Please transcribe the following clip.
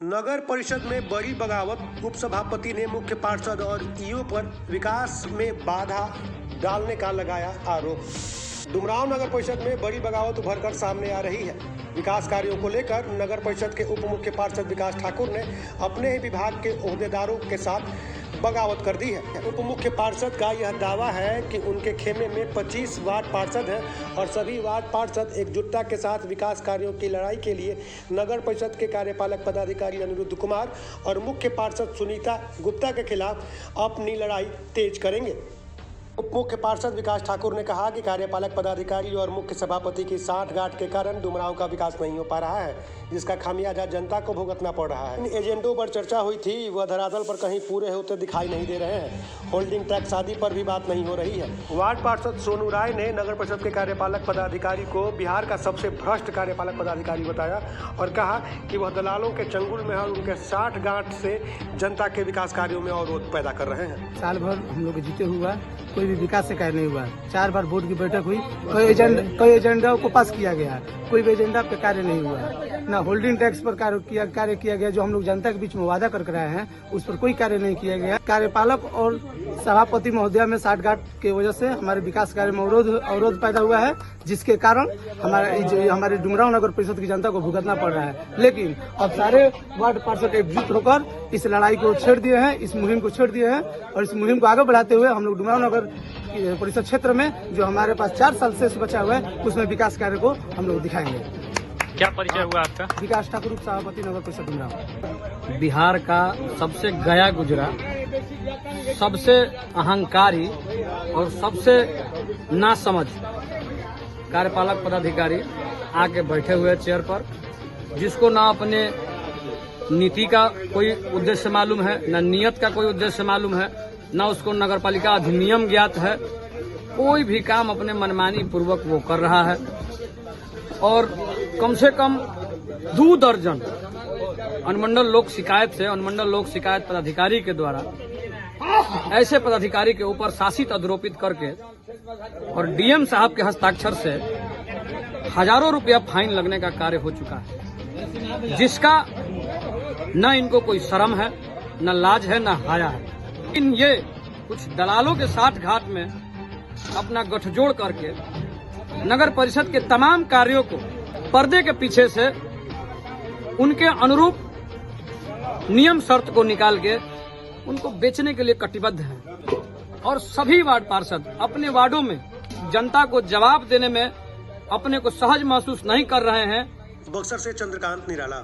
नगर परिषद में बड़ी बगावत, उपसभापति ने मुख्य पार्षद और ईओ पर विकास में बाधा डालने का लगाया आरोप। डुमरांव नगर परिषद में बड़ी बगावत उभरकर सामने आ रही है। विकास कार्यों को लेकर नगर परिषद के उप मुख्य पार्षद विकास ठाकुर ने अपने ही विभाग के ओहदेदारों के साथ बगावत कर दी है। उप मुख्य पार्षद का यह दावा है कि उनके खेमे में 25 वार्ड पार्षद हैं और सभी वार्ड पार्षद एकजुटता के साथ विकास कार्यों की लड़ाई के लिए नगर परिषद के कार्यपालक पदाधिकारी अनिरुद्ध कुमार और मुख्य पार्षद सुनीता गुप्ता के खिलाफ अपनी लड़ाई तेज करेंगे। उप मुख्य पार्षद विकास ठाकुर ने कहा कि कार्यपालक पदाधिकारी और मुख्य सभापति की सांठगांठ के कारण डुमरांव का विकास नहीं हो पा रहा है, जिसका खामियाजा जनता को भुगतना पड़ रहा है। इन एजेंडों पर चर्चा हुई थी, वह धरातल पर कहीं पूरे होते दिखाई नहीं दे रहे हैं। होल्डिंग टैक्स आदि पर भी बात नहीं हो रही है। वार्ड पार्षद सोनू राय ने नगर परिषद के कार्यपालक पदाधिकारी को बिहार का सबसे भ्रष्ट कार्यपालक पदाधिकारी बताया और कहा कि वह दलालों के चंगुल में और उनके सांठगांठ से जनता के विकास कार्यों में अवरोध पैदा कर रहे हैं। साल भर हम लोग जीते हुआ कोई भी विकास से कार्य नहीं हुआ। 4 बार बोर्ड की बैठक हुई, कई एजेंडा को पास किया गया, कोई भी एजेंडा पे कार्य नहीं हुआ। ना होल्डिंग टैक्स पर कार्य किया गया, जो हम लोग जनता के बीच में वादा करके आए हैं, उस पर कोई कार्य नहीं किया गया। कार्यपालक और सभापति महोदया में सांठगांठ की वजह से हमारे विकास कार्य में अवरोध पैदा हुआ है, जिसके कारण हमारे डुमरांव नगर परिषद की जनता को भुगतना पड़ रहा है। लेकिन अब सारे वार्ड पार्षद एकजुट होकर इस लड़ाई को छेड़ दिए हैं, इस मुहिम को छेड़ दिए हैं और इस मुहिम को आगे बढ़ाते हुए हम लोग डुमरांव नगर परिषद क्षेत्र में जो हमारे पास 4 साल से बचा हुआ है, उसमें विकास कार्य को हम लोग दिखाएंगे। क्या परिचय हुआ आपका? विकास ठाकुर, सभापति नगर परिषद डुमरांव। बिहार का सबसे गया गुजरा, सबसे अहंकारी और सबसे नासमझ कार्यपालक पदाधिकारी आके बैठे हुए चेयर पर, जिसको ना अपने नीति का कोई उद्देश्य मालूम है, ना नियत का कोई उद्देश्य मालूम है, ना उसको नगरपालिका अधिनियम ज्ञात है। कोई भी काम अपने मनमानी पूर्वक वो कर रहा है और कम से कम 2 दर्जन अनुमंडल लोक शिकायत पदाधिकारी के द्वारा ऐसे पदाधिकारी के ऊपर शासित आरोपित करके और डीएम साहब के हस्ताक्षर से हजारों रुपया फाइन लगने का कार्य हो चुका है, जिसका न इनको कोई शर्म है, न लाज है, न हाया है। लेकिन ये कुछ दलालों के सांठगांठ में अपना गठजोड़ करके नगर परिषद के तमाम कार्यों को पर्दे के पीछे से उनके अनुरूप नियम शर्त को निकाल के उनको बेचने के लिए कटिबद्ध हैं और सभी वार्ड पार्षद अपने वार्डों में जनता को जवाब देने में अपने को सहज महसूस नहीं कर रहे हैं। बक्सर से चंद्रकांत निराला।